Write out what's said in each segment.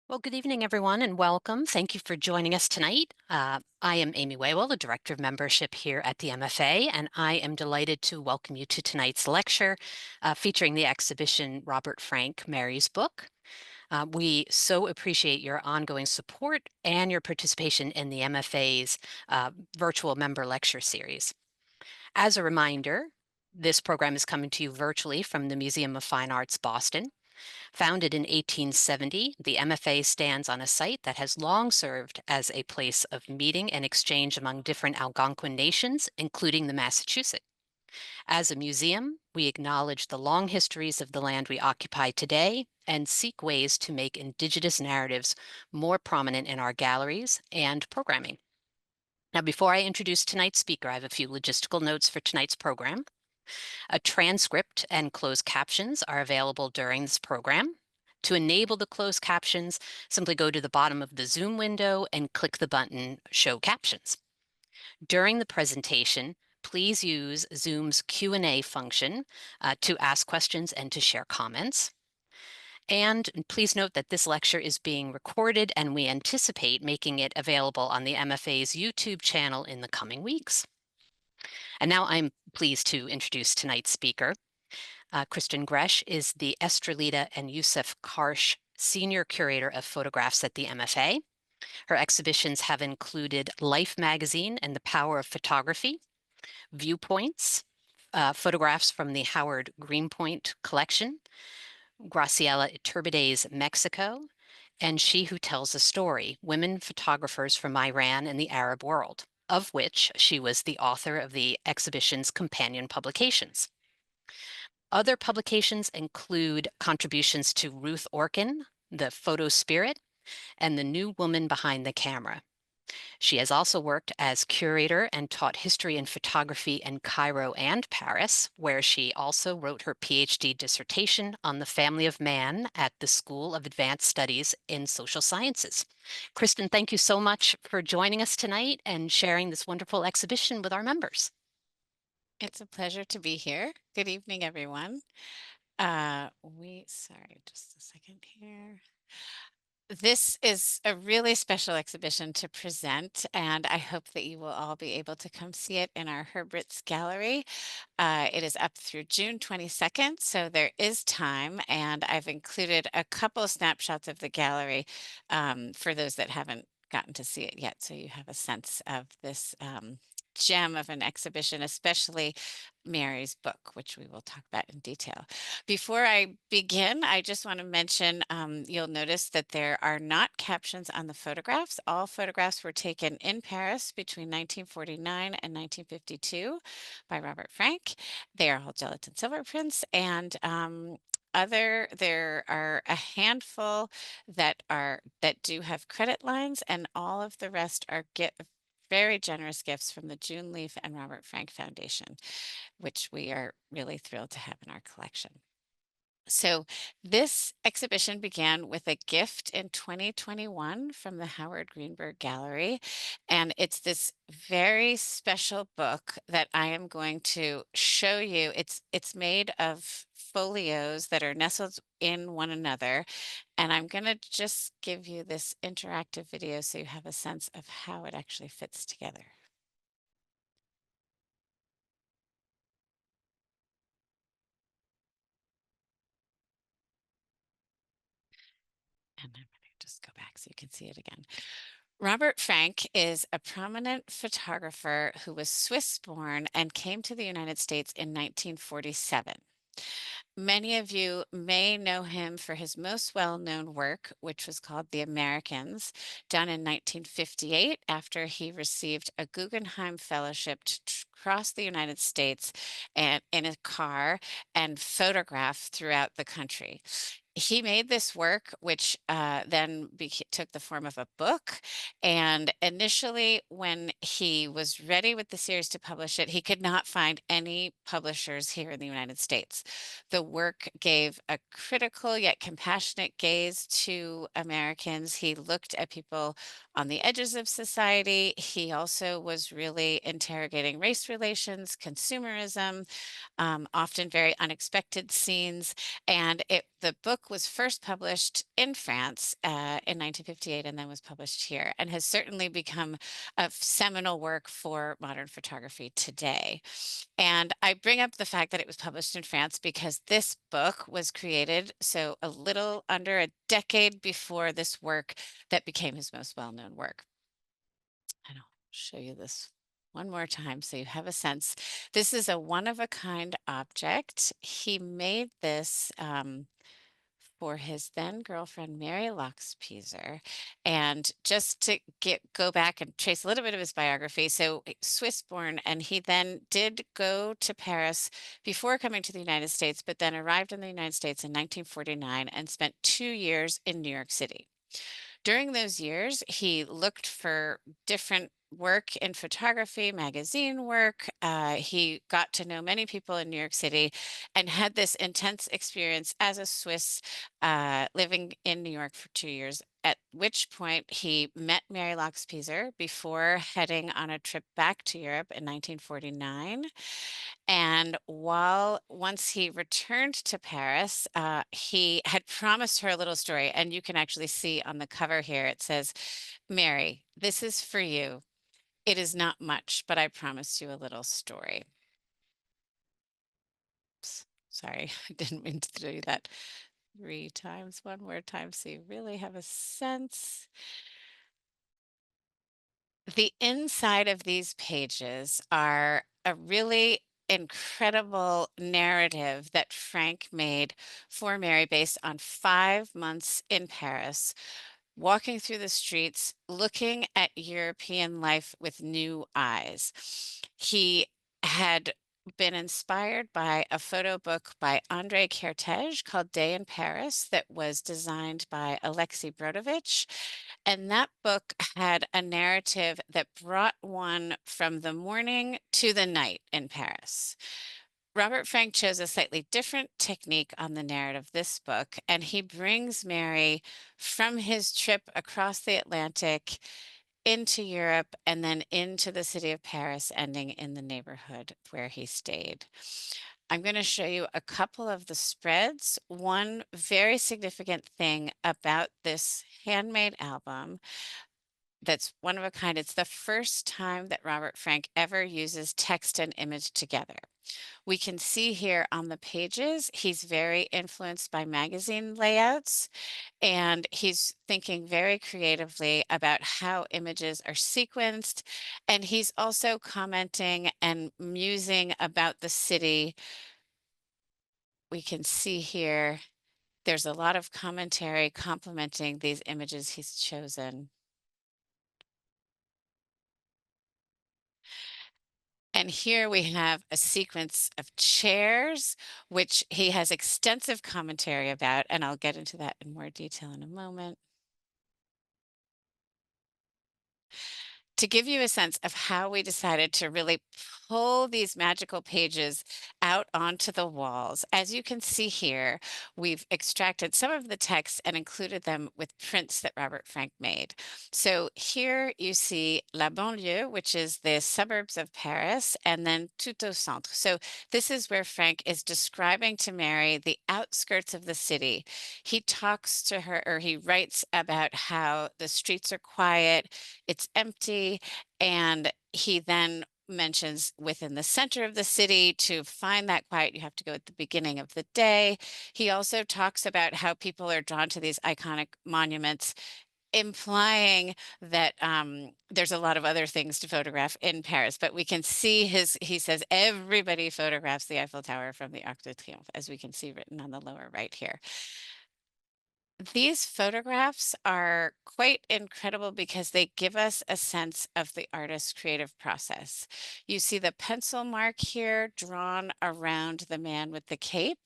Well, good evening, everyone, and welcome. Thank you for joining us tonight. I am Amy Waywell, the Director of Membership here at the MFA, and I am delighted to welcome you to tonight's lecture featuring the exhibition Robert Frank, Mary's Book. We so appreciate your ongoing support and your participation in the MFA's virtual member lecture series. As a reminder, this program is coming to you virtually from the Museum of Fine Arts, Boston. Founded in 1870, the MFA stands on a site that has long served as a place of meeting and exchange among different Algonquin nations, including the Massachusetts. As a museum, we acknowledge the long histories of the land we occupy today and seek ways to make Indigenous narratives more prominent in our galleries and programming. Now, before I introduce tonight's speaker, I have a few logistical notes for tonight's program. A transcript and closed captions are available during this program. To enable the closed captions, simply go to the bottom of the Zoom window and click the button Show Captions. During the presentation, please use Zoom's Q&A function to ask questions and to share comments. And please note that this lecture is being recorded and we anticipate making it available on the MFA's YouTube channel in the coming weeks. And now I'm pleased to introduce tonight's speaker. Kristen Gresh is the Estrellita and Yousuf Karsh Senior Curator of Photographs at the MFA. Her exhibitions have included Life magazine and the Power of Photography, Viewpoints, photographs from the Howard Greenpoint collection, Graciela Iturbide's Mexico, and She Who Tells a Story, Women Photographers from Iran and the Arab World, of which she was the author of the exhibition's companion publications. Other publications include contributions to Ruth Orkin, The Photo Spirit, and The New Woman Behind the Camera. She has also worked as curator and taught history and photography in Cairo and Paris, where she also wrote her PhD dissertation on the family of man at the School of Advanced Studies in Social Sciences. Kristen, thank you so much for joining us tonight and sharing this wonderful exhibition with our members. It's a pleasure to be here. Good evening, everyone. Sorry, just a second here. This is a really special exhibition to present, and I hope that you will all be able to come see it in our Herbert's Gallery. It is up through June 22nd, so there is time, and I've included a couple snapshots of the gallery for those that haven't gotten to see it yet, so you have a sense of this gem of an exhibition, especially Mary's book, which we will talk about in detail. Before I begin, I just want to mention you'll notice that there are not captions on the photographs. All photographs were taken in Paris between 1949 and 1952 by Robert Frank. They are all gelatin silver prints, and there are a handful that do have credit lines, and all of the rest are very generous gifts from the June Leaf and Robert Frank Foundation, which we are really thrilled to have in our collection. So this exhibition began with a gift in 2021 from the Howard Greenberg Gallery, and it's this very special book that I am going to show you. It's made of folios that are nestled in one another, and I'm going to just give you this interactive video so you have a sense of how it actually fits together. And I'm going to just go back so you can see it again. Robert Frank is a prominent photographer who was Swiss born and came to the United States in 1947. Many of you may know him for his most well-known work, which was called The Americans, done in 1958 after he received a Guggenheim Fellowship to cross the United States and in a car and photograph throughout the country. He made this work, which then took the form of a book. And initially, when he was ready with the series to publish it, he could not find any publishers here in the United States. The work gave a critical yet compassionate gaze to Americans. He looked at people on the edges of society. He also was really interrogating race relations, consumerism, often very unexpected scenes. And the book was first published in France in 1958 and then was published here, and has certainly become a seminal work for modern photography today. And I bring up the fact that it was published in France because this book was created so a little under a decade before this work that became his most well-known work. And I'll show you this one more time so you have a sense. This is a one-of-a-kind object. He made this for his then girlfriend, Mary Lockspeiser. And just to go back and trace a little bit of his biography, so Swiss born, and he then did go to Paris before coming to the United States, but then arrived in the United States in 1949 and spent 2 years in New York City. During those years, he looked for different work in photography, magazine work. He got to know many people in New York City and had this intense experience as a Swiss living in New York for 2 years, at which point he met Mary Lockspeiser before heading on a trip back to Europe in 1949. And once he returned to Paris, he had promised her a little story. And you can actually see on the cover here, it says, "Mary, this is for you. It is not much, but I promised you a little story." Sorry, I didn't mean to do that 3 times. One more time so you really have a sense. The inside of these pages are a really incredible narrative that Frank made for Mary based on 5 months in Paris, walking through the streets, looking at European life with new eyes. He had been inspired by a photo book by André Kertész called Day in Paris that was designed by Alexei Brodovich. And that book had a narrative that brought one from the morning to the night in Paris. Robert Frank chose a slightly different technique on the narrative of this book, and he brings Mary from his trip across the Atlantic into Europe and then into the city of Paris, ending in the neighborhood where he stayed. I'm going to show you a couple of the spreads. One very significant thing about this handmade album that's one of a kind. It's the first time that Robert Frank ever uses text and image together. We can see here on the pages, he's very influenced by magazine layouts, and he's thinking very creatively about how images are sequenced. And he's also commenting and musing about the city. We can see here, there's a lot of commentary complimenting these images he's chosen. And here we have a sequence of chairs, which he has extensive commentary about, and I'll get into that in more detail in a moment. To give you a sense of how we decided to really pull these magical pages out onto the walls, as you can see here, we've extracted some of the text and included them with prints that Robert Frank made. So here you see La Banlieue, which is the suburbs of Paris, and then Tout au centre. So this is where Frank is describing to Mary the outskirts of the city. He talks to her, or he writes about how the streets are quiet, it's empty, and he then mentions within the center of the city, to find that quiet, you have to go at the beginning of the day. He also talks about how people are drawn to these iconic monuments, implying that there's a lot of other things to photograph in Paris, but we can see he says everybody photographs the Eiffel Tower from the Arc de Triomphe, as we can see written on the lower right here. These photographs are quite incredible because they give us a sense of the artist's creative process. You see the pencil mark here drawn around the man with the cape.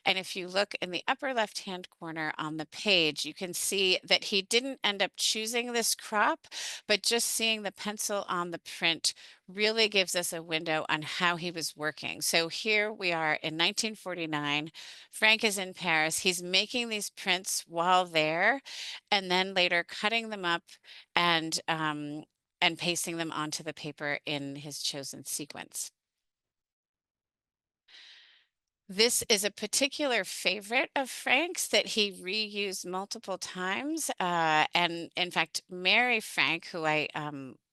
And if you look in the upper left-hand corner on the page, you can see that he didn't end up choosing this crop, but just seeing the pencil on the print really gives us a window on how he was working. So here we are in 1949. Frank is in Paris. He's making these prints while there, and then later cutting them up and pasting them onto the paper in his chosen sequence. This is a particular favorite of Frank's that he reused multiple times. And in fact, Mary Frank, who I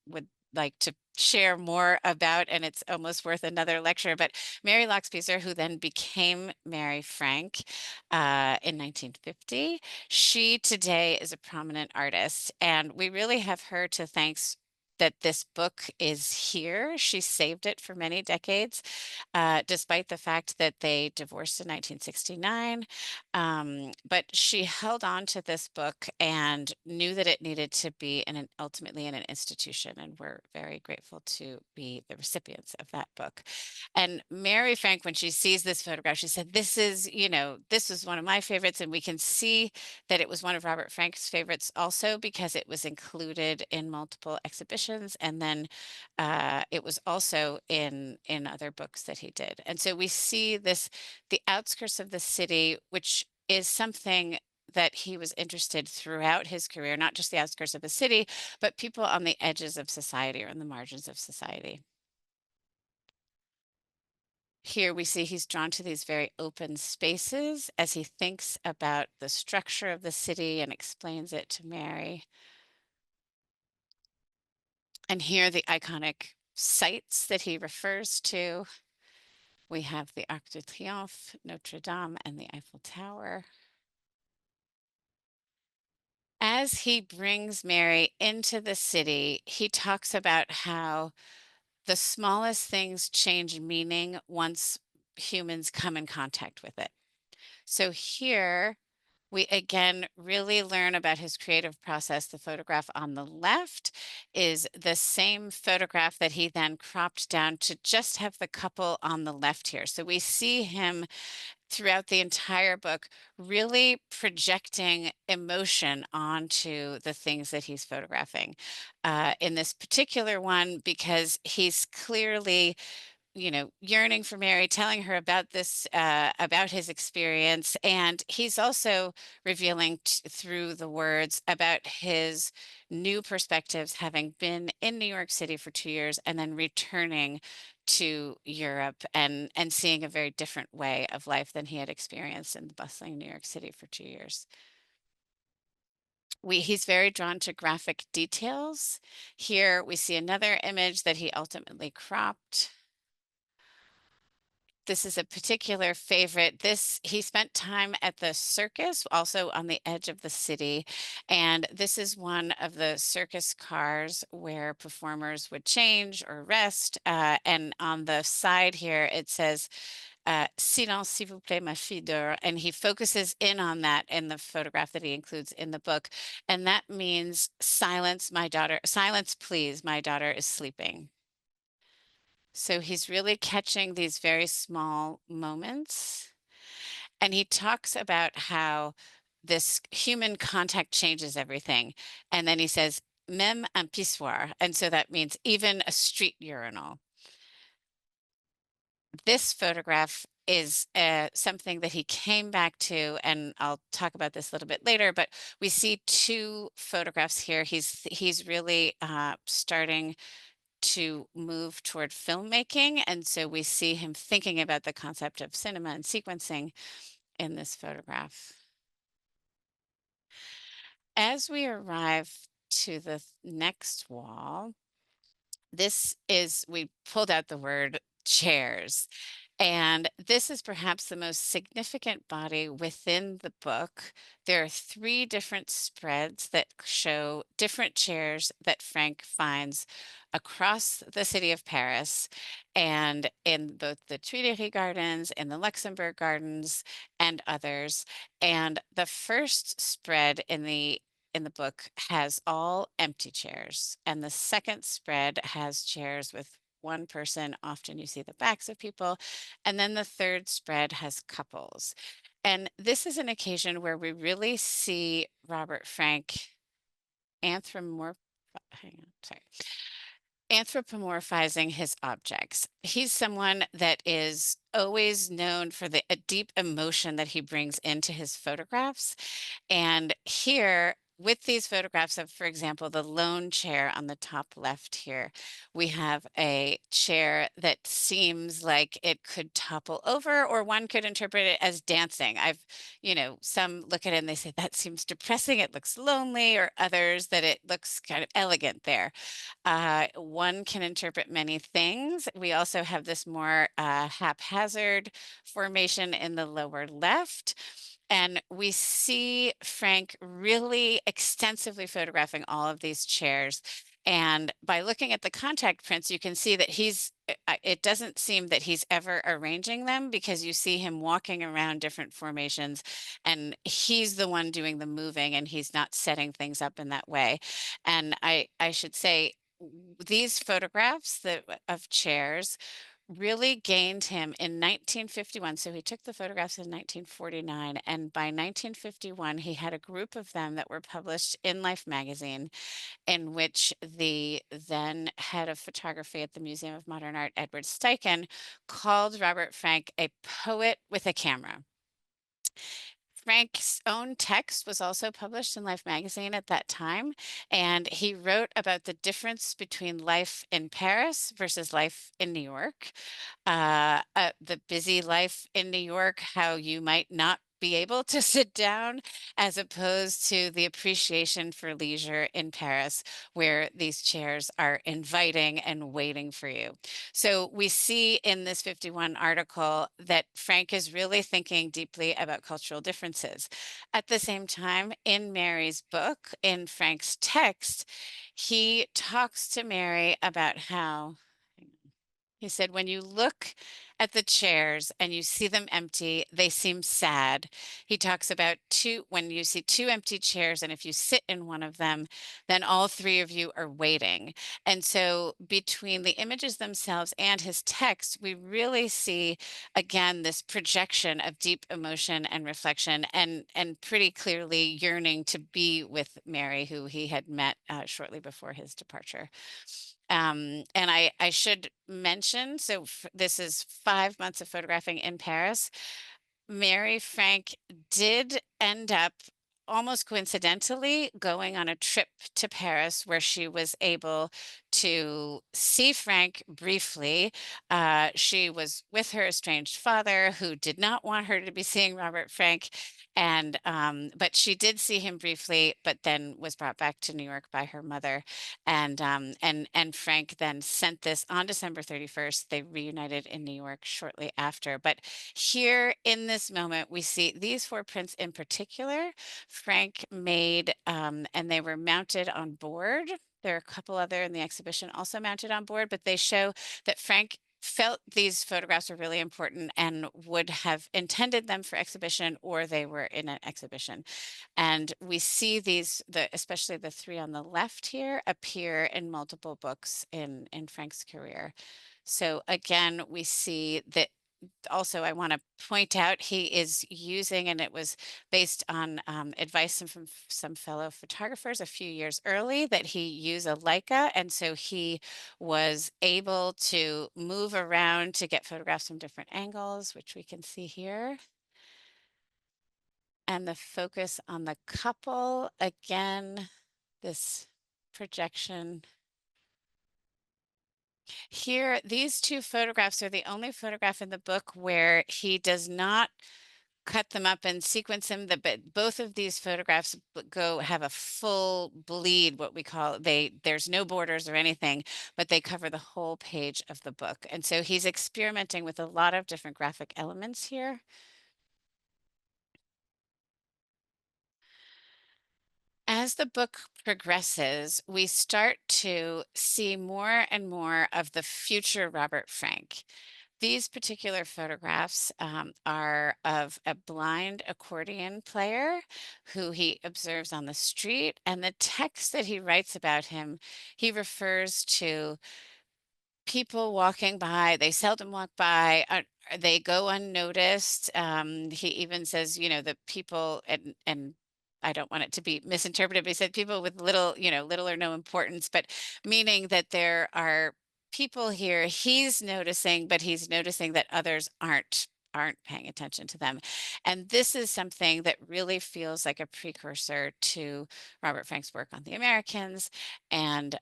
would like to share more about, and it's almost worth another lecture, but Mary Lockspeiser, who then became Mary Frank in 1950, she today is a prominent artist. And we really have her to thanks that this book is here. She saved it for many decades despite the fact that they divorced in 1969. But she held on to this book and knew that it needed to be ultimately in an institution, and we're very grateful to be the recipients of that book. And Mary Frank, when she sees this photograph, she said, "This is, this is one of my favorites," and we can see that it was one of Robert Frank's favorites also because it was included in multiple exhibitions, and then it was also in other books that he did. And so we see this, the outskirts of the city, which is something that he was interested throughout his career, not just the outskirts of the city, but people on the edges of society or on the margins of society. Here we see he's drawn to these very open spaces as he thinks about the structure of the city and explains it to Mary. And here the iconic sites that he refers to. We have the Arc de Triomphe, Notre Dame, and the Eiffel Tower. As he brings Mary into the city, he talks about how the smallest things change meaning once humans come in contact with it. So here we again really learn about his creative process. The photograph on the left is the same photograph that he then cropped down to just have the couple on the left here. So we see him throughout the entire book, really projecting emotion onto the things that he's photographing. In this particular one, because he's clearly yearning for Mary, telling her about this, about his experience. And he's also revealing through the words about his new perspectives, having been in New York City for 2 years and then returning to Europe and seeing a very different way of life than he had experienced in the bustling New York City for 2 years. He's very drawn to graphic details. Here we see another image that he ultimately cropped. This is a particular favorite. He spent time at the circus, also on the edge of the city. And this is one of the circus cars where performers would change or rest. And on the side here, it says, Silence, s'il vous plaît, ma fille dort. And he focuses in on that in the photograph that he includes in the book. And that means silence, my daughter, silence, please, my daughter is sleeping. So he's really catching these very small moments. And he talks about how this human contact changes everything. And then he says, même un pissoir. And so that means even a street urinal. This photograph is something that he came back to, and I'll talk about this a little bit later, but we see two photographs here. He's really starting to move toward filmmaking. And so we see him thinking about the concept of cinema and sequencing in this photograph. As we arrive to the next wall, we pulled out the word chairs. And this is perhaps the most significant body within the book. There are three different spreads that show different chairs that Frank finds across the city of Paris and in both the Tuileries Gardens, in the Luxembourg Gardens, and others. And the first spread in the book has all empty chairs, and the second spread has chairs with one person. Often you see the backs of people, and then the third spread has couples. And this is an occasion where we really see Robert Frank anthropomorph hang on, sorry, anthropomorphizing his objects. He's someone that is always known for a deep emotion that he brings into his photographs. And here with these photographs of, for example, the lone chair on the top left here, we have a chair that seems like it could topple over, or one could interpret it as dancing. Some look at it and they say that seems depressing, it looks lonely, or others that it looks kind of elegant there. One can interpret many things. We also have this more haphazard formation in the lower left. And we see Frank really extensively photographing all of these chairs. And by looking at the contact prints, you can see that it doesn't seem that he's ever arranging them, because you see him walking around different formations and he's the one doing the moving, and he's not setting things up in that way. And I should say, these photographs of chairs really gained him in 1951. So he took the photographs in 1949, and by 1951, he had a group of them that were published in Life magazine, in which the then head of photography at the Museum of Modern Art, Edward Steichen, called Robert Frank a poet with a camera. Frank's own text was also published in Life magazine at that time, and he wrote about the difference between life in Paris versus life in New York. The busy life in New York, how you might not be able to sit down, as opposed to the appreciation for leisure in Paris, where these chairs are inviting and waiting for you. So we see in this 51 article that Frank is really thinking deeply about cultural differences. At the same time, in Mary's book, in Frank's text, he talks to Mary about how he said, when you look at the chairs and you see them empty, they seem sad. He talks about when you see two empty chairs, and if you sit in one of them, then all three of you are waiting. And so between the images themselves and his text, we really see, again, this projection of deep emotion and reflection, and pretty clearly yearning to be with Mary, who he had met shortly before his departure. And I should mention, so this is 5 months of photographing in Paris. Mary Frank did end up almost coincidentally going on a trip to Paris, where she was able to see Frank briefly. She was with her estranged father, who did not want her to be seeing Robert Frank, and but she did see him briefly, but then was brought back to New York by her mother. And Frank then sent this on December 31st. They reunited in New York shortly after. But here in this moment, we see these four prints in particular Frank made, and they were mounted on board. There are a couple other in the exhibition also mounted on board, but they show that Frank felt these photographs were really important and would have intended them for exhibition, or they were in an exhibition. And we see especially the three on the left here, appear in multiple books in Frank's career. So again, we see that. Also, I want to point out he is using, and it was based on advice from some fellow photographers a few years early, that he use a Leica, and so he was able to move around to get photographs from different angles, which we can see here. And the focus on the couple, again, this projection. Here, these two photographs are the only photograph in the book where he does not cut them up and sequence them. But both of these photographs have a full bleed, what we call there's no borders or anything, but they cover the whole page of the book. And so he's experimenting with a lot of different graphic elements here. As the book progresses, we start to see more and more of the future Robert Frank. These particular photographs are of a blind accordion player who he observes on the street, and the text that he writes about him, he refers to people walking by. They seldom walk by. They go unnoticed. He even says, the people, and I don't want it to be misinterpreted, but he said people with little or no importance, but meaning that there are people here he's noticing, but he's noticing that others aren't aren't paying attention to them. And this is something that really feels like a precursor to Robert Frank's work on the Americans and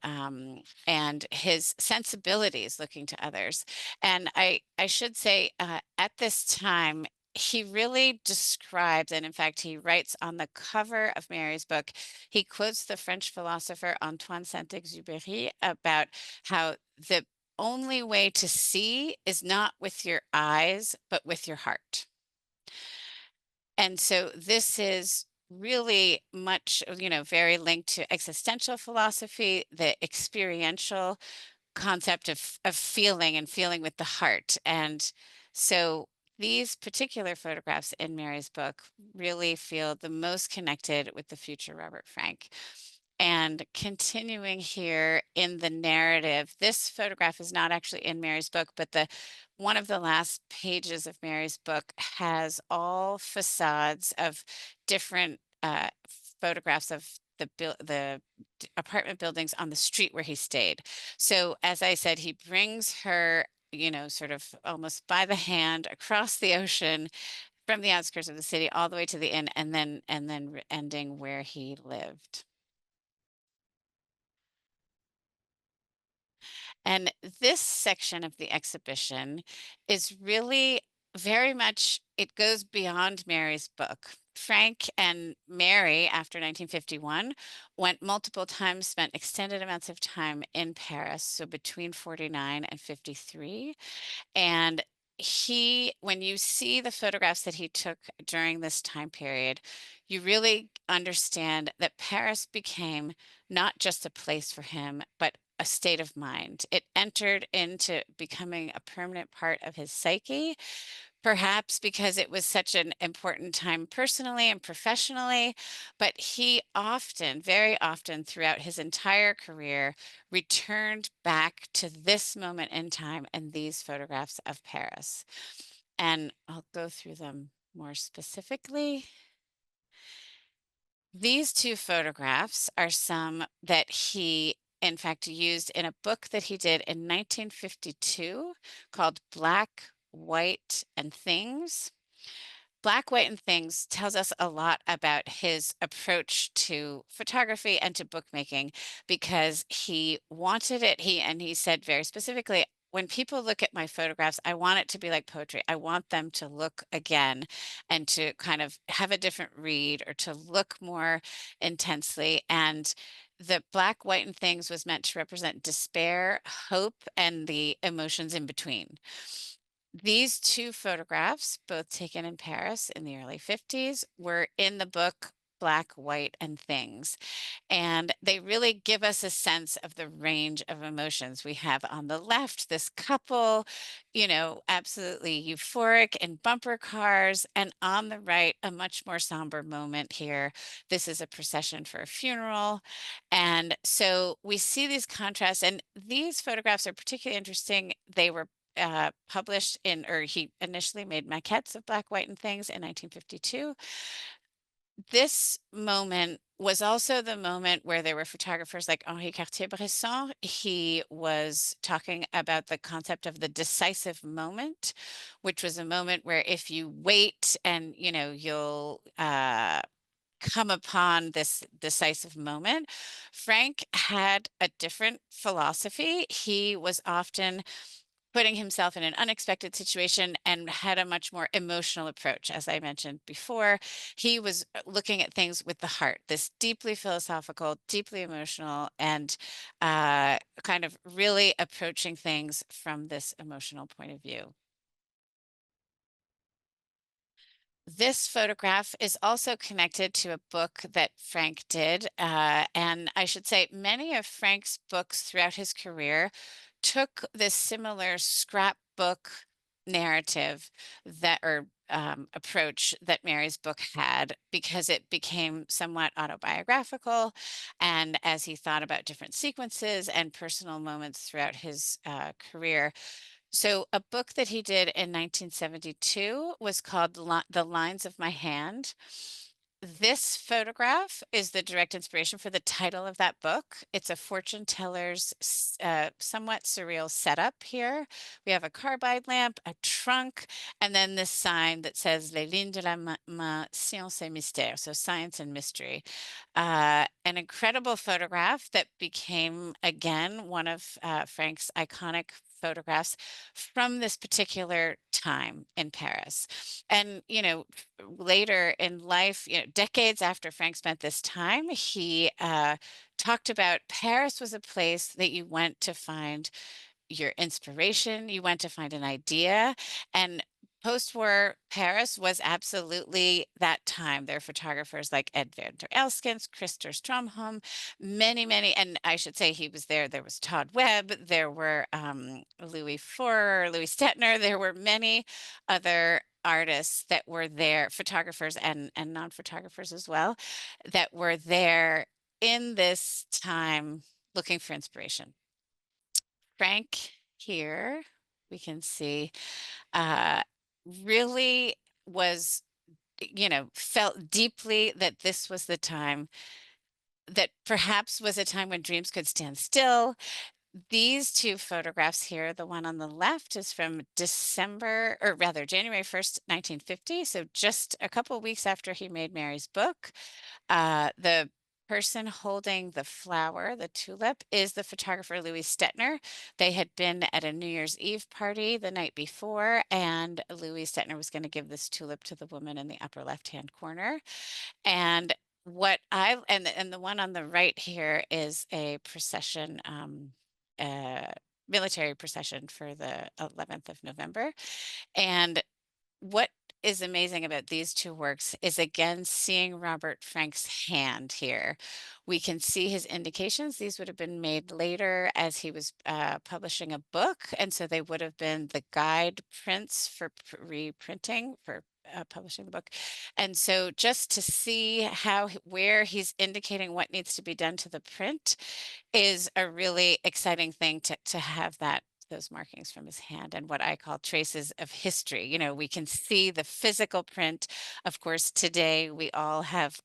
his sensibilities looking to others. And I should say, at this time, he really describes, and in fact, he writes on the cover of Mary's book, he quotes the French philosopher Antoine Saint-Exupéry about how the only way to see is not with your eyes, but with your heart. And so this is really much, very linked to existential philosophy, the experiential concept of feeling and feeling with the heart. And so these particular photographs in Mary's book really feel the most connected with the future Robert Frank. And continuing here in the narrative, this photograph is not actually in Mary's book, but the one of the last pages of Mary's book has all facades of different photographs of the apartment buildings on the street where he stayed. So as I said, he brings her, sort of almost by the hand across the ocean from the outskirts of the city all the way to the inn, and then ending where he lived. And this section of the exhibition is really very much, it goes beyond Mary's book. Frank and Mary, after 1951, went multiple times, spent extended amounts of time in Paris, so between 49 and 53. And when you see the photographs that he took during this time period, you really understand that Paris became not just a place for him, but a state of mind. It entered into becoming a permanent part of his psyche, perhaps because it was such an important time personally and professionally. But he often, very often throughout his entire career, returned back to this moment in time and these photographs of Paris. And I'll go through them more specifically. These two photographs are some that he, in fact, used in a book that he did in 1952 called Black, White, and Things. Black, White, and Things tells us a lot about his approach to photography and to bookmaking because he wanted it. He said very specifically, when people look at my photographs, I want it to be like poetry. I want them to look again and to kind of have a different read or to look more intensely. And the Black, White, and Things was meant to represent despair, hope, and the emotions in between. These two photographs, both taken in Paris in the early 50s, were in the book Black, White, and Things. And they really give us a sense of the range of emotions. We have on the left this couple, absolutely euphoric in bumper cars. And on the right, a much more somber moment here. This is a procession for a funeral. And so we see these contrasts, and these photographs are particularly interesting. They were published or he initially made maquettes of Black, White, and Things in 1952. This moment was also the moment where there were photographers like Henri Cartier-Bresson. He was talking about the concept of the decisive moment, which was a moment where if you wait and, you'll come upon this decisive moment. Frank had a different philosophy. He was often putting himself in an unexpected situation and had a much more emotional approach. As I mentioned before, he was looking at things with the heart, this deeply philosophical, deeply emotional, and kind of really approaching things from this emotional point of view. This photograph is also connected to a book that Frank did. And I should say, many of Frank's books throughout his career took this similar scrapbook narrative approach that Mary's book had because it became somewhat autobiographical. And as he thought about different sequences and personal moments throughout his career, so a book that he did in 1972 was called The Lines of My Hand. This photograph is the direct inspiration for the title of that book. It's a fortune teller's somewhat surreal setup here. We have a carbide lamp, a trunk, and then this sign that says Les lignes de la main, science et mystère, so science and mystery. An incredible photograph that became, again, one of Frank's iconic photographs from this particular time in Paris. And, later in life, decades after Frank spent this time, he talked about Paris was a place that you went to find your inspiration, you went to find an idea, and post-war Paris was absolutely that time. There are photographers like Ed van der Elskens, Christer Stromholm, many, many, and I should say he was there. There was Todd Webb, there were Louis Forer, Louis Stettner, there were many other artists that were there, photographers and non-photographers as well, that were there in this time looking for inspiration. Frank here, we can see, uh, really was, felt deeply that this was the time that perhaps was a time when dreams could stand still. These two photographs here, the one on the left is from December, or rather January 1st, 1950. So just a couple of weeks after he made Mary's book. The person holding the flower, the tulip, is the photographer Louis Stettner. They had been at a New Year's Eve party the night before, and Louis Stettner was going to give this tulip to the woman in the upper left-hand corner. And the one on the right here is a procession, uh, military procession for the 11th of November. And what is amazing about these two works is again seeing Robert Frank's hand here. We can see his indications. These would have been made later as he was publishing a book, and so they would have been the guide prints for reprinting, for publishing the book. And so just to see where he's indicating what needs to be done to the print is a really exciting thing to have those markings from his hand and what I call traces of history. We can see the physical print. Of course, today we all have,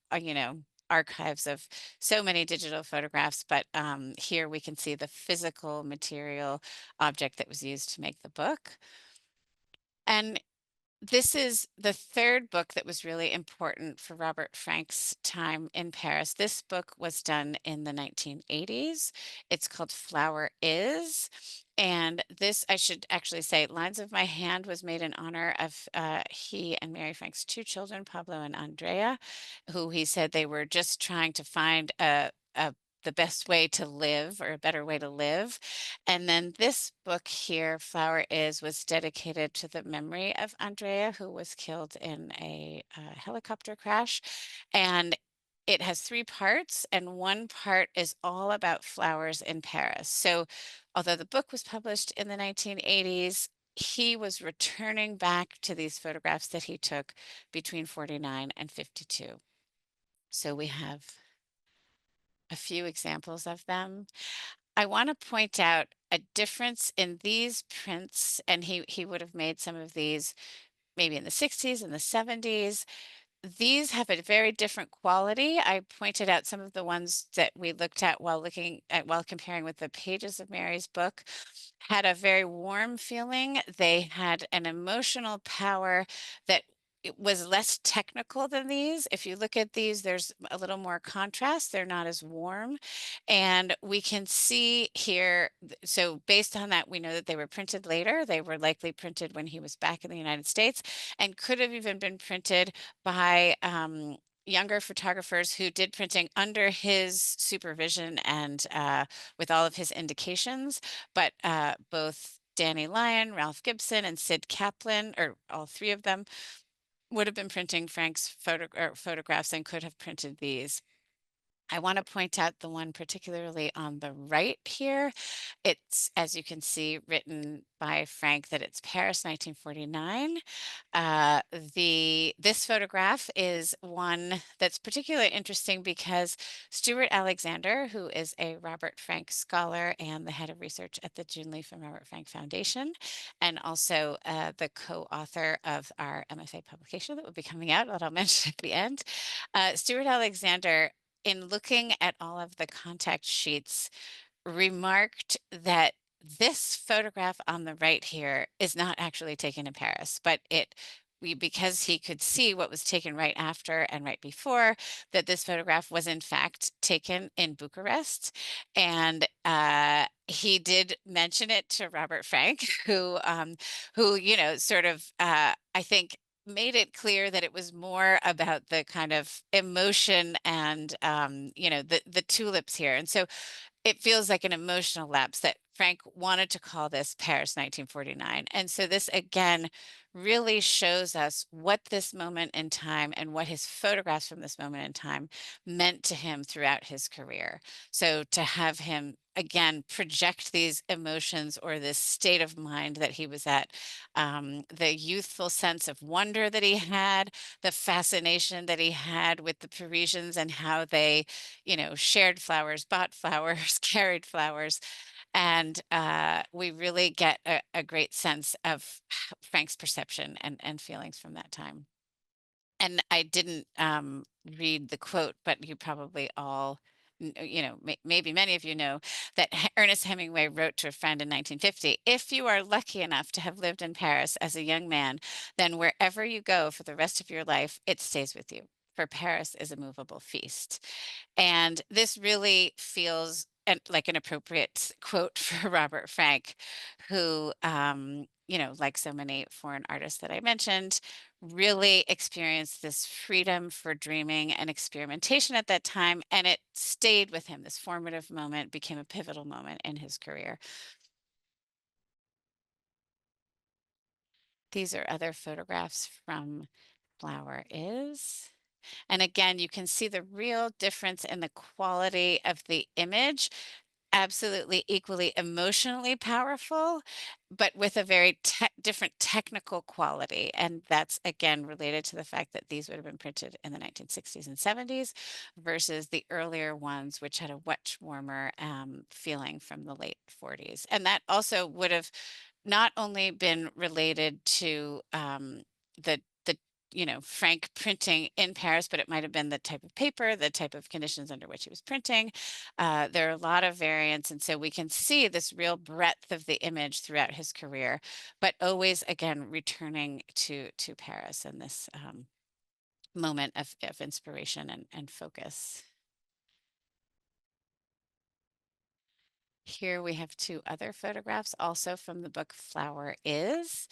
archives of so many digital photographs, but here we can see the physical material object that was used to make the book. And this is the third book that was really important for Robert Frank's time in Paris. This book was done in the 1980s. It's called Flower Is. And this, I should actually say, Lines of My Hand was made in honor of he and Mary Frank's two children, Pablo and Andrea, who he said they were just trying to find the best way to live or a better way to live. And then this book here, Flower Is, was dedicated to the memory of Andrea, who was killed in a helicopter crash. And it has three parts, and one part is all about flowers in Paris. So although the book was published in the 1980s, he was returning back to these photographs that he took between 49 and 52. So we have a few examples of them. I want to point out a difference in these prints, and he would have made some of these maybe in the 60s and the 70s. These have a very different quality. I pointed out some of the ones that we looked at while comparing with the pages of Mary's book had a very warm feeling. They had an emotional power that it was less technical than these. If you look at these, there's a little more contrast. They're not as warm. And we can see here, so based on that, we know that they were printed later. They were likely printed when he was back in the United States and could have even been printed by younger photographers who did printing under his supervision and with all of his indications. But both Danny Lyon, Ralph Gibson, and Sid Kaplan, or all three of them, would have been printing Frank's photographs and could have printed these. I want to point out the one particularly on the right here. It's, as you can see, written by Frank that it's Paris, 1949. This photograph is one that's particularly interesting because Stuart Alexander, who is a Robert Frank scholar and the head of research at the June Leaf and Robert Frank Foundation, and also the co-author of our MFA publication that will be coming out, that I'll mention at the end. Stuart Alexander, in looking at all of the contact sheets, remarked that this photograph on the right here is not actually taken in Paris, but because he could see what was taken right after and right before, that this photograph was in fact taken in Bucharest. And he did mention it to Robert Frank, who, sort of, I think, made it clear that it was more about the kind of emotion and the tulips here. And so it feels like an emotional lapse that Frank wanted to call this Paris 1949. And so this again really shows us what this moment in time and what his photographs from this moment in time meant to him throughout his career. So to have him again project these emotions or this state of mind that he was at, the youthful sense of wonder that he had, the fascination that he had with the Parisians and how they, shared flowers, bought flowers, carried flowers. And we really get a great sense of Frank's perception and feelings from that time. And I didn't read the quote, but you probably all, maybe many of you know that Ernest Hemingway wrote to a friend in 1950, "If you are lucky enough to have lived in Paris as a young man, then wherever you go for the rest of your life, it stays with you. For Paris is a movable feast." And this really feels like an appropriate quote for Robert Frank, who, like so many foreign artists that I mentioned, really experienced this freedom for dreaming and experimentation at that time. And it stayed with him. This formative moment became a pivotal moment in his career. These are other photographs from Flower Is. And again, you can see the real difference in the quality of the image. Absolutely equally emotionally powerful, but with a very different technical quality. And that's again related to the fact that these would have been printed in the 1960s and 70s versus the earlier ones, which had a much warmer feeling from the late 40s. And that also would have not only been related to the Frank printing in Paris, but it might have been the type of paper, the type of conditions under which he was printing. There are a lot of variants, and so we can see this real breadth of the image throughout his career, but always again returning to Paris and this moment of inspiration and focus. Here we have two other photographs also from the book Flower Is.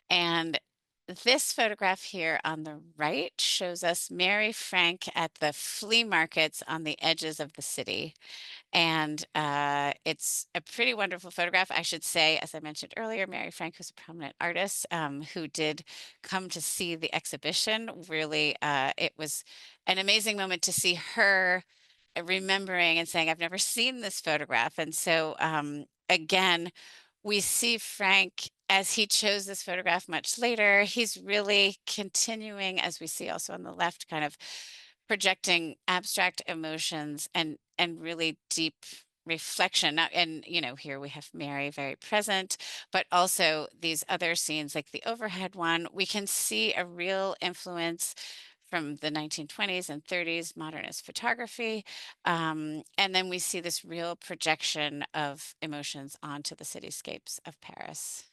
And this photograph here on the right shows us Mary Frank at the flea markets on the edges of the city. And it's a pretty wonderful photograph. I should say, as I mentioned earlier, Mary Frank was a prominent artist who did come to see the exhibition. Really, it was an amazing moment to see her remembering and saying, "I've never seen this photograph." And so, again, we see Frank as he chose this photograph much later. He's really continuing, as we see also on the left, kind of projecting abstract emotions and really deep reflection. And here we have Mary very present, but also these other scenes like the overhead one, we can see a real influence from the 1920s and 30s modernist photography. And then we see this real projection of emotions onto the cityscapes of Paris.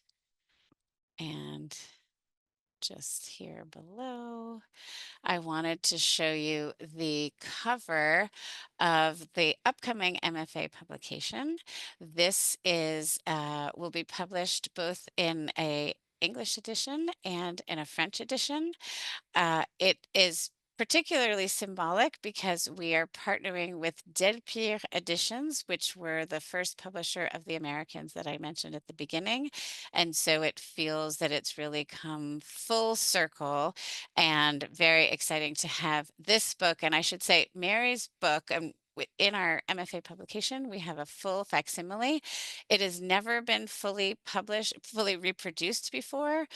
And just here below, I wanted to show you the cover of the upcoming MFA publication. This will be published both in a English edition and in a French edition. It is particularly symbolic because we are partnering with Delpire Editions, which were the first publisher of the Americans that I mentioned at the beginning. And so it feels that it's really come full circle and very exciting to have this book. And I should say, Mary's book, in our MFA publication, we have a full facsimile. It has never been fully published, fully reproduced before,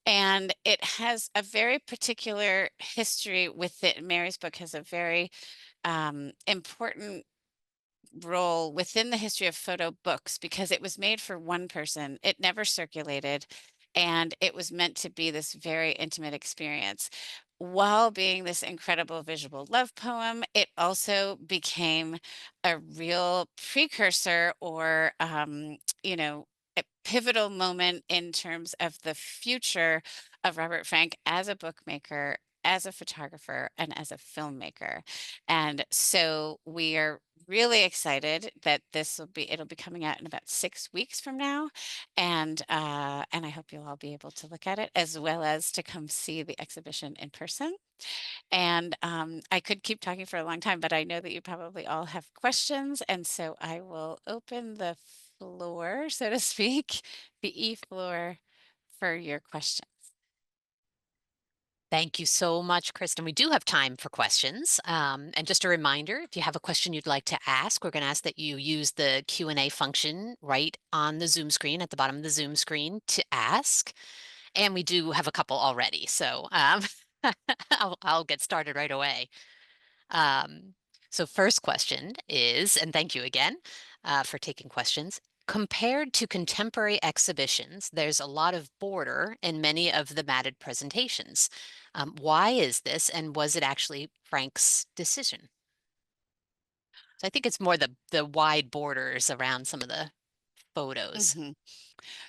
and it has a very particular history with it. Mary's book has a very important role within the history of photo books because it was made for one person. It never circulated, and it was meant to be this very intimate experience. While being this incredible visual love poem, it also became a real precursor or, a pivotal moment in terms of the future of Robert Frank as a bookmaker, as a photographer, and as a filmmaker. And so we are really excited that it'll be coming out in about 6 weeks from now, and I hope you'll all be able to look at it as well as to come see the exhibition in person. And I could keep talking for a long time, but I know that you probably all have questions, and so I will open the floor, so to speak, the floor for your questions. Thank you so much, Kristen. We do have time for questions. And just a reminder, if you have a question you'd like to ask, we're going to ask that you use the Q&A function right on the Zoom screen, at the bottom of the Zoom screen to ask. And we do have a couple already, so I'll get started right away. Um, so first question is, and thank you again for taking questions. Compared to contemporary exhibitions, there's a lot of border in many of the matted presentations. Why is this, and was it actually Frank's decision? So I think it's more the wide borders around some of the photos. Mhm.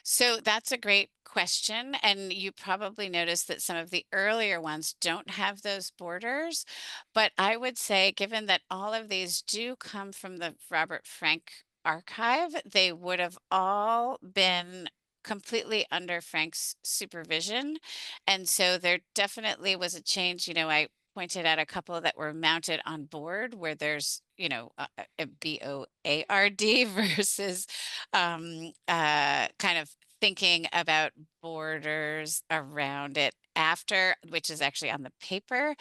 So that's a great question. And you probably noticed that some of the earlier ones don't have those borders. But I would say, given that all of these do come from the Robert Frank archive, they would have all been completely under Frank's supervision. And so there definitely was a change. I pointed out a couple that were mounted on board where there's, a BOARD versus kind of thinking about borders around it after, which is actually on the paper.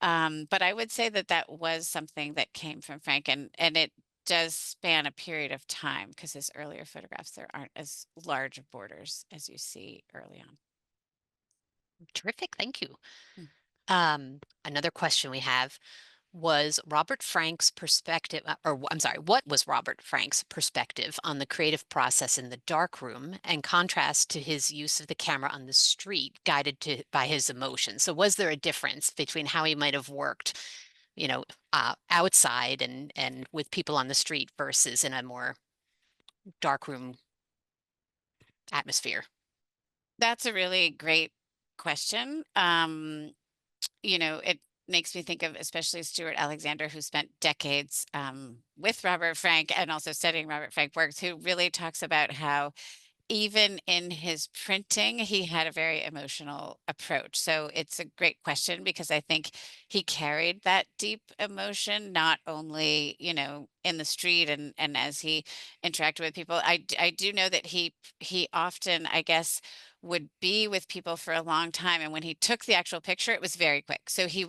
But I would say that that was something that came from Frank, and it does span a period of time because his earlier photographs, there aren't as large of borders as you see early on. Terrific, thank you. Mm. Another question we have was Robert Frank's perspective, I'm sorry, what was Robert Frank's perspective on the creative process in the dark room and contrast to his use of the camera on the street, guided by his emotions? So was there a difference between how he might have worked, you know, outside and with people on the street versus in a more dark room atmosphere? That's a really great question. It makes me think of especially Stuart Alexander, who spent decades with Robert Frank and also studying Robert Frank works, who really talks about how even in his printing, he had a very emotional approach. So it's a great question because I think he carried that deep emotion, not only, in the street and as he interacted with people. I do know that he often, I guess, would be with people for a long time. And when he took the actual picture, it was very quick. So he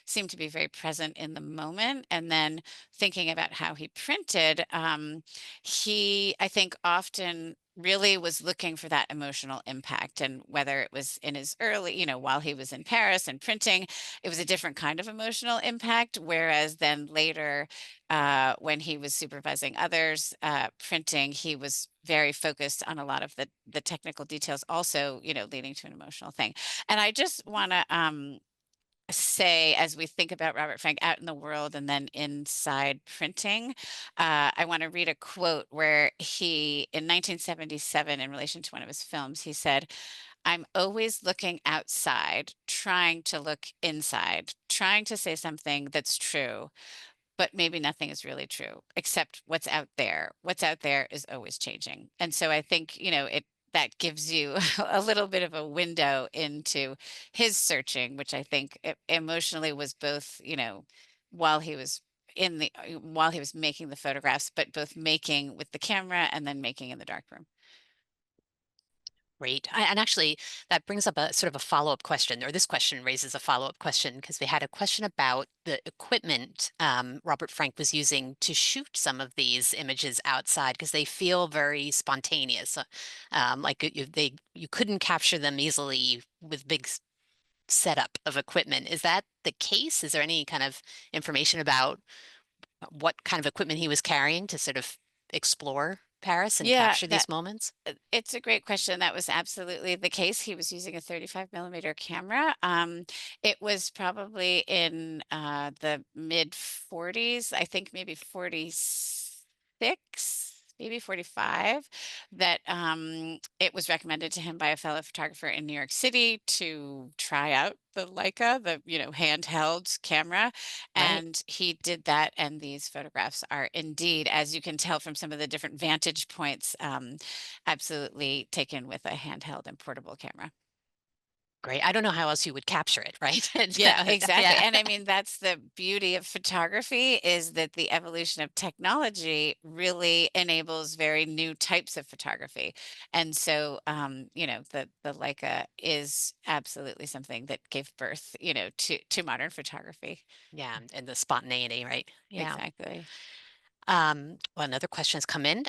seemed to be very present in the moment. And then thinking about how he printed, he, I think, often really was looking for that emotional impact. And whether it was in his early, while he was in Paris and printing, it was a different kind of emotional impact. Whereas then later, when he was supervising others printing, he was very focused on a lot of the technical details, also, leading to an emotional thing. And I just want to say, as we think about Robert Frank out in the world and then inside printing, I want to read a quote where he, in 1977, in relation to one of his films, he said, "I'm always looking outside, trying to look inside, trying to say something that's true, but maybe nothing is really true except what's out there. What's out there is always changing." And so I think, that gives you a little bit of a window into his searching, which I think emotionally was both, while he was while he was making the photographs, but both making with the camera and then making in the darkroom. Great. And actually, that brings up a sort of a follow-up question, or this question raises a follow-up question because we had a question about the equipment Robert Frank was using to shoot some of these images outside because they feel very spontaneous. Like you couldn't capture them easily with big setup of equipment. Is that the case? Is there any kind of information about what kind of equipment he was carrying to sort of explore Paris and Yeah, capture that these moments? it's a great question. That was absolutely the case. He was using a 35 millimeter camera. It was probably in the mid 40s, I think maybe 46, maybe 45, that it was recommended to him by a fellow photographer in New York City to try out the Leica, the handheld camera, Right. and he did that. And these photographs are indeed, as you can tell from some of the different vantage points, absolutely taken with a handheld and portable camera. Great. I don't know how else you would capture it, right? Yeah, exactly. Yeah. And I mean, that's the beauty of photography, is that the evolution of technology really enables very new types of photography. And so, the Leica is absolutely something that gave birth, to modern photography. Yeah, and the spontaneity, right? Yeah. Exactly. Well, another question has come in.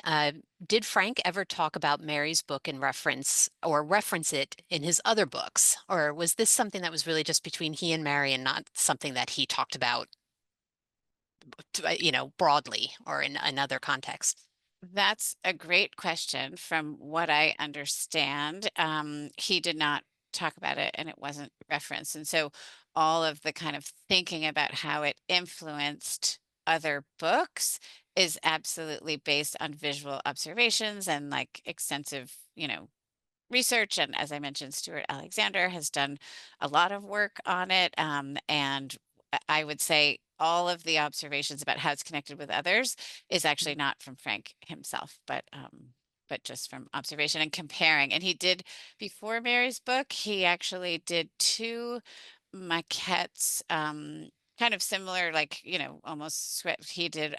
Did Frank ever talk about Mary's book in reference or reference it in his other books? Or was this something that was really just between he and Mary and not something that he talked about, broadly or in another context? That's a great question. From what I understand, he did not talk about it and it wasn't referenced. And so all of the kind of thinking about how it influenced other books is absolutely based on visual observations and like extensive, research. And as I mentioned, Stuart Alexander has done a lot of work on it. And I would say all of the observations about how it's connected with others is actually Mm. not from Frank himself, but just from observation and comparing. And he did, before Mary's book, he actually did two maquettes, kind of similar, like, almost script. He did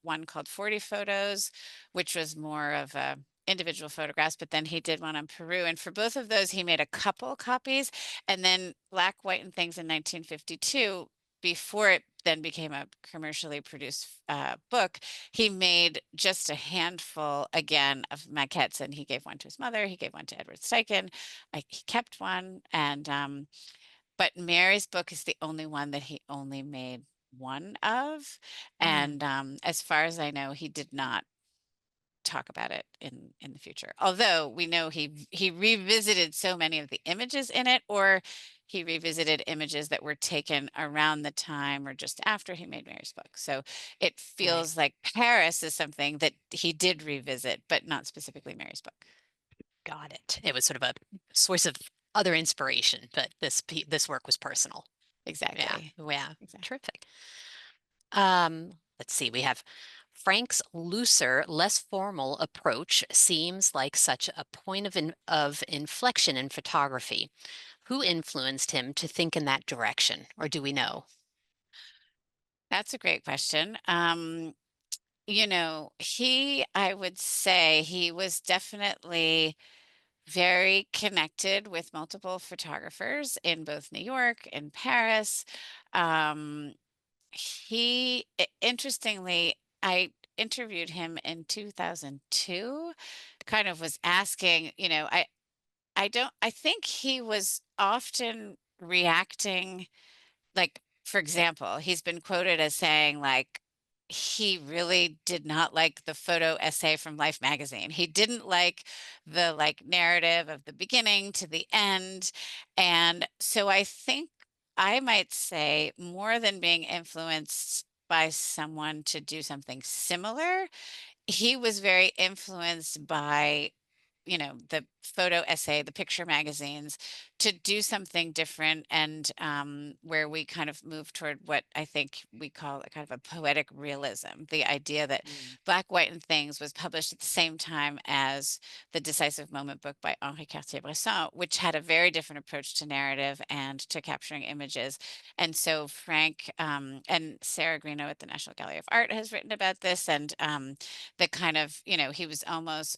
one called 40 Photos, which was more of a individual photographs, but then he did one on Peru. And for both of those, he made a couple copies. And then Black, White, and Things in 1952, before it then became a commercially produced book, he made just a handful again of maquettes. And he gave one to his mother, he gave one to Edward Steichen. He kept one. And but Mary's book is the only one that he only made one of. Mm. And as far as I know, he did not talk about it in the future. Although we know he revisited so many of the images in it, or he revisited images that were taken around the time or just after he made Mary's book. So it Right. feels like Paris is something that he did revisit, but not specifically Mary's book. Got it. It was sort of a source of other inspiration, but this work was personal. Yeah. Exactly. Yeah. Exactly. Terrific. Let's see. We have Frank's looser, less formal approach seems like such a point of inflection in photography. Who influenced him to think in that direction, or do we know? That's a great question. I would say he was definitely very connected with multiple photographers in both New York and Paris. Um, interestingly, I interviewed him in 2002, kind of was asking, I think he was often reacting, like, for example, he's been quoted as saying, like, he really did not like the photo essay from Life magazine. He didn't like the, like, narrative of the beginning to the end. And so I think I might say, more than being influenced by someone to do something similar, he was very influenced by, the photo essay, the picture magazines, to do something different. And where we kind of move toward what I think we call a kind of a poetic realism, the idea that Mm. Black, White, and Things was published at the same time as the Decisive Moment book by Henri Cartier-Bresson, which had a very different approach to narrative and to capturing images. And so Frank, and Sarah Greeno at the National Gallery of Art has written about this. And the kind of,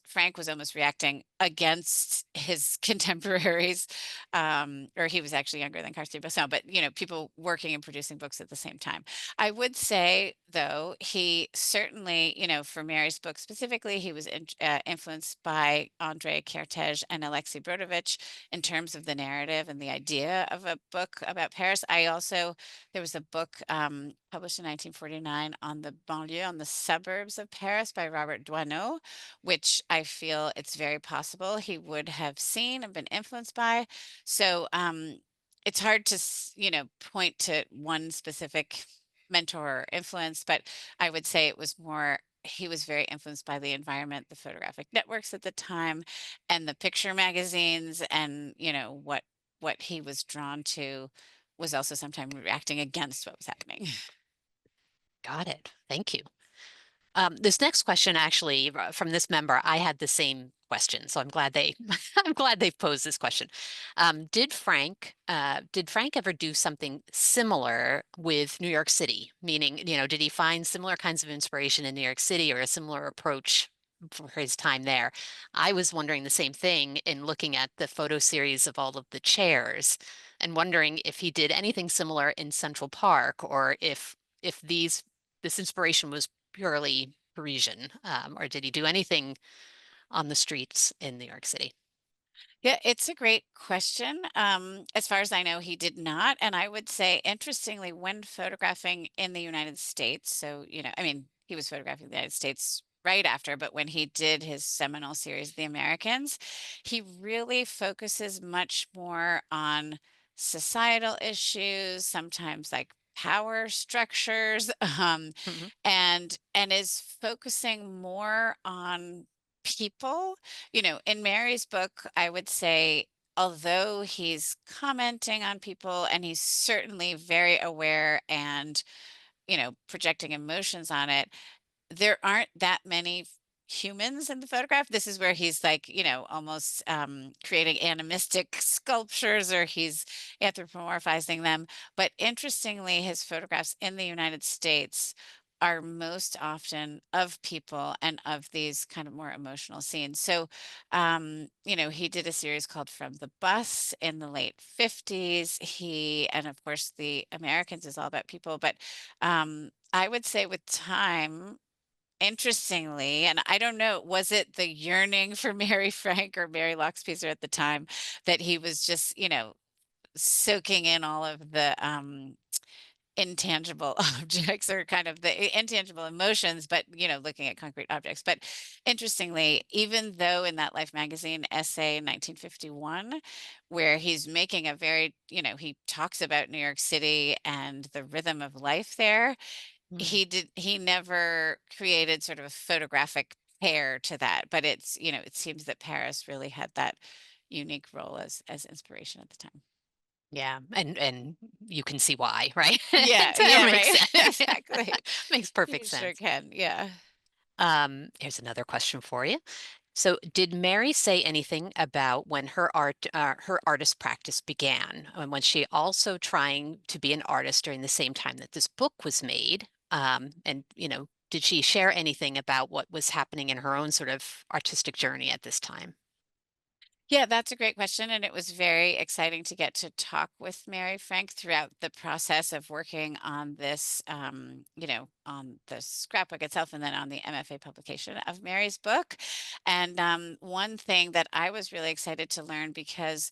Frank was almost reacting photographing against his contemporaries, or he was actually younger than Karsh, but people working and producing books at the same time. I would say, though, he certainly, for Mary's book specifically, he was influenced by Andrei Kertész and Alexei Brodovich in terms of the narrative and the idea of a book about Paris. There was a book published in 1949 on the banlieue, on the suburbs of Paris by Robert Doisneau, which I feel it's very possible he would have seen and been influenced by. So it's hard to, point to one specific mentor or influence, but I would say it was more, he was very influenced by the environment, the photographic networks at the time, and the picture magazines, and what he was drawn to was also sometimes reacting against what was happening. Got it. Thank you. This next question, actually, from this member, I had the same question, so I'm glad they, I'm glad they posed this question. Did Frank ever do something similar with New York City? Meaning, did he find similar kinds of inspiration in New York City or a similar approach for his time there? I was wondering the same thing in looking at the photo series of all of the chairs and wondering if he did anything similar in Central Park or if this inspiration was purely Parisian, or did he do anything on the streets in New York City? Yeah, it's a great question. As far as I know, he did not. And I would say, interestingly, when photographing in the United States, so, I mean, he was photographing the United States right after, but when he did his seminal series, The Americans, he really focuses much more on societal issues, sometimes like power structures, Mhm. and is focusing more on people. In Mary's book, I would say, although he's commenting on people and he's certainly very aware and, projecting emotions on it, there aren't that many humans in the photograph. This is where he's like, almost creating animistic sculptures, or he's anthropomorphizing them. But interestingly, his photographs in the United States are most often of people and of these kind of more emotional scenes. So, he did a series called From the Bus in the late 50s. And of course, The Americans is all about people. But I would say with time, interestingly, and I don't know, was it the yearning for Mary Frank or Mary Lockspeiser at the time that he was just, soaking in all of the intangible objects, or kind of the intangible emotions, but looking at concrete objects. But interestingly, even though in that Life magazine essay in 1951, where he's making a very, he talks about New York City and the rhythm of life there, Mm. he never created sort of a photographic pair to that, but it seems that Paris really had that unique role as inspiration at the time. Yeah, and you can see why, right? Yeah, It yeah, makes right. sense. Exactly. Makes perfect You sure sense. can, yeah. Here's another question for you. So, did Mary say anything about when her artist practice began, and was she also trying to be an artist during the same time that this book was made? And did she share anything about what was happening in her own sort of artistic journey at this time? Yeah, that's a great question. And it was very exciting to get to talk with Mary Frank throughout the process of working on this, on the scrapbook itself, and then on the MFA publication of Mary's book. And one thing that I was really excited to learn, because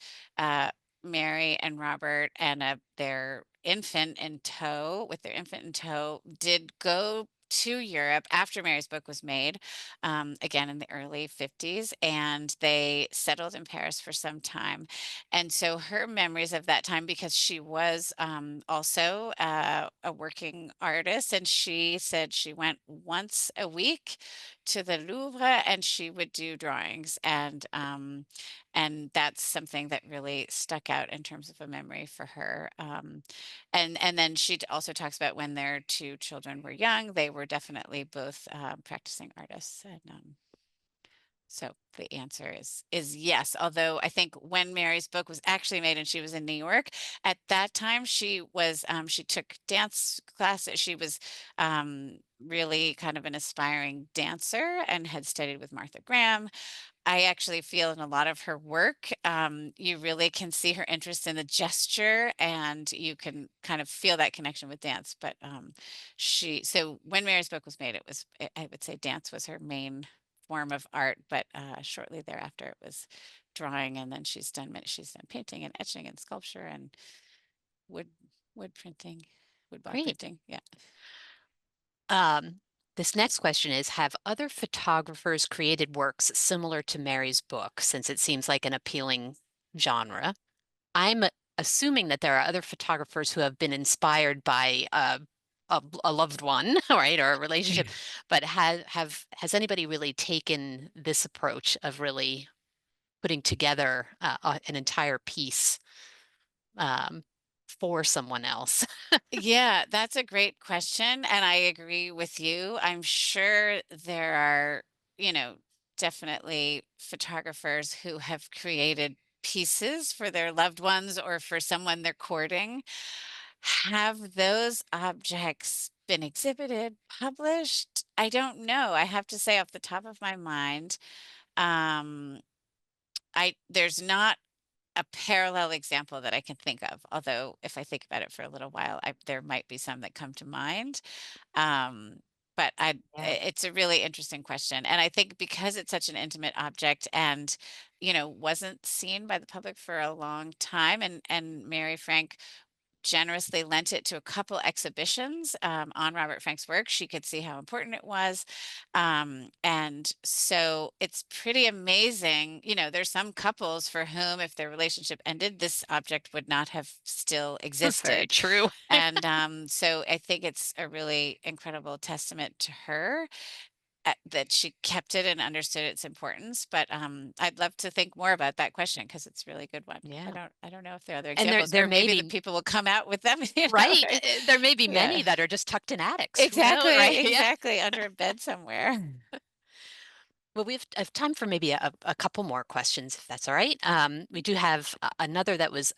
Mary and Robert and their infant in tow, with their infant in tow, did go to Europe after Mary's book was made, again in the early 50s, and they settled in Paris for some time. And so her memories of that time, because she was also a working artist, and she said she went once a week to the Louvre and she would do drawings. And that's something that really stuck out in terms of a memory for her. And then she also talks about when their two children were young, they were definitely both practicing artists. And so the answer is yes. Although I think when Mary's book was actually made and she was in New York, at that time she took dance classes. She was really kind of an aspiring dancer and had studied with Martha Graham. I actually feel in a lot of her work, you really can see her interest in the gesture, and you can kind of feel that connection with dance. But so when Mary's book was made, I would say dance was her main form of art. But shortly thereafter, it was drawing, and then she's done painting and etching and sculpture and wood wood printing, woodblock Great. printing. Yeah. Um, this next question is, have other photographers created works similar to Mary's book, since it seems like an appealing genre? I'm assuming that there are other photographers who have been inspired by a loved one, right, or a relationship, but has anybody really taken this approach of really putting together an entire piece um, for someone else? Yeah, that's a great question, and I agree with you. I'm sure there are, you know, definitely photographers who have created pieces for their loved ones or for someone they're courting. Have those objects been exhibited, published? I don't know. I have to say off the top of my mind, um, I there's not a parallel example that I can think of, although if I think about it for a little while, there might be some that come to mind. Um, but Yeah. it's a really interesting question, and I think because it's such an intimate object and, wasn't seen by the public for a long time, and Mary Frank generously lent it to a couple exhibitions on Robert Frank's work. She could see how important it was. And so it's pretty amazing. There's some couples for whom, if their relationship ended, this object would not have still Very existed. true. And so I think it's a really incredible testament to her that she kept it and understood its importance. But I'd love to think more about that question because it's a really good one. I Yeah. don't I don't know if there are other And there examples, there or may maybe the be, people will come out with them. right, Right? there may be many Yeah, that are just tucked in attics. Who knows, right? exactly, Yeah. exactly, under a bed somewhere. Well, we have time for maybe a couple more questions, if that's all right. We do have another that was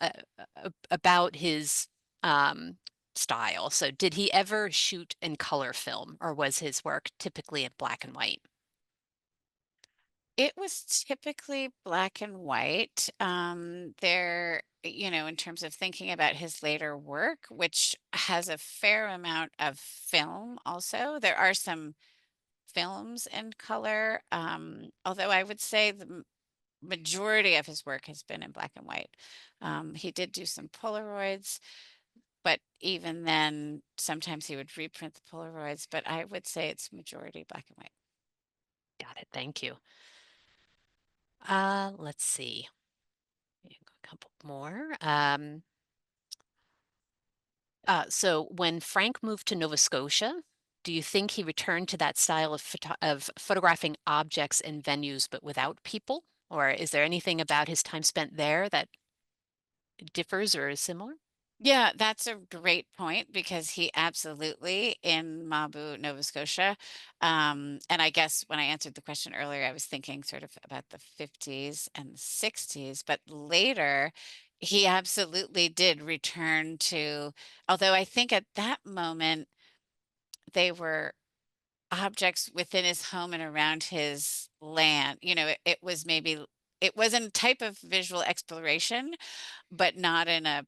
about his um, style. So, did he ever shoot in color film, or was his work typically in black and white? It was typically black and white. In terms of thinking about his later work, which has a fair amount of film also, there are some films in color, although I would say the majority of his work has been in black and white. He did do some Polaroids, but even then, sometimes he would reprint the Polaroids, but I would say it's majority black and white. Got it. Thank you. Let's see. A couple more. So when Frank moved to Nova Scotia, do you think he returned to that style of photographing objects in venues but without people? Or is there anything about his time spent there that differs or is similar? Yeah, that's a great point because he absolutely in Mabu, Nova Scotia. And I guess when I answered the question earlier, I was thinking sort of about the 50s and the 60s, but later he absolutely did return to, although I think at that moment they were objects within his home and around his land. It was a type of visual exploration, but not in a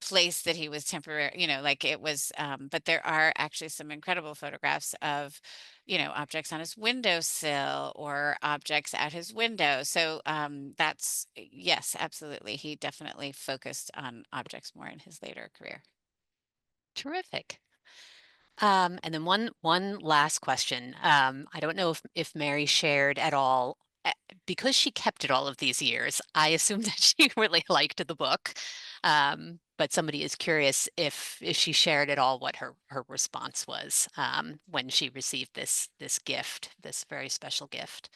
place that he was temporary, like it was, but there are actually some incredible photographs of, objects on his windowsill or objects at his window. So that's, yes, absolutely. He definitely focused on objects more in his later career. Terrific. And then one last question. I don't know if Mary shared at all, because she kept it all of these years. I assume that she really liked the book. But somebody is curious if she shared at all what her response was when she received this gift, this very special gift.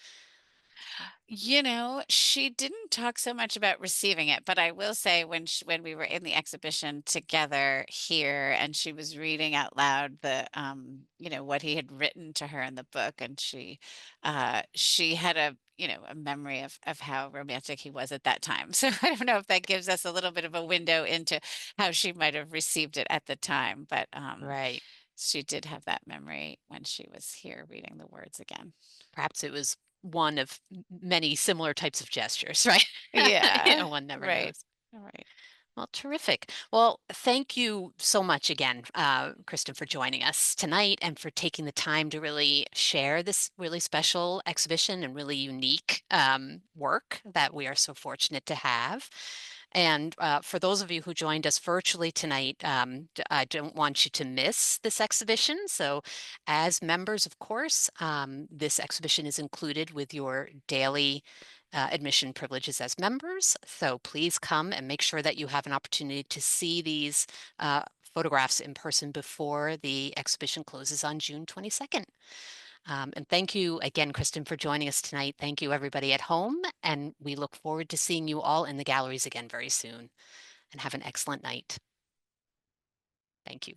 She didn't talk so much about receiving it, but I will say when we were in the exhibition together here and she was reading out loud what he had written to her in the book, and she had a memory of how romantic he was at that time. So I don't know if that gives us a little bit of a window into how she might have received it at the time, but Right. she did have that memory when she was here reading the words again. Perhaps it was one of many similar types of gestures, right? Yeah, One never right, knows. right. Well, terrific. Well, thank you so much again, Kristen, for joining us tonight and for taking the time to really share this really special exhibition and really unique work that we are so fortunate to have. And for those of you who joined us virtually tonight, I don't want you to miss this exhibition. So, as members, of course, this exhibition is included with your daily admission privileges as members. So please come and make sure that you have an opportunity to see these photographs in person before the exhibition closes on June 22nd. And thank you again, Kristen, for joining us tonight. Thank you, everybody at home. And we look forward to seeing you all in the galleries again very soon. And have an excellent night. Thank you.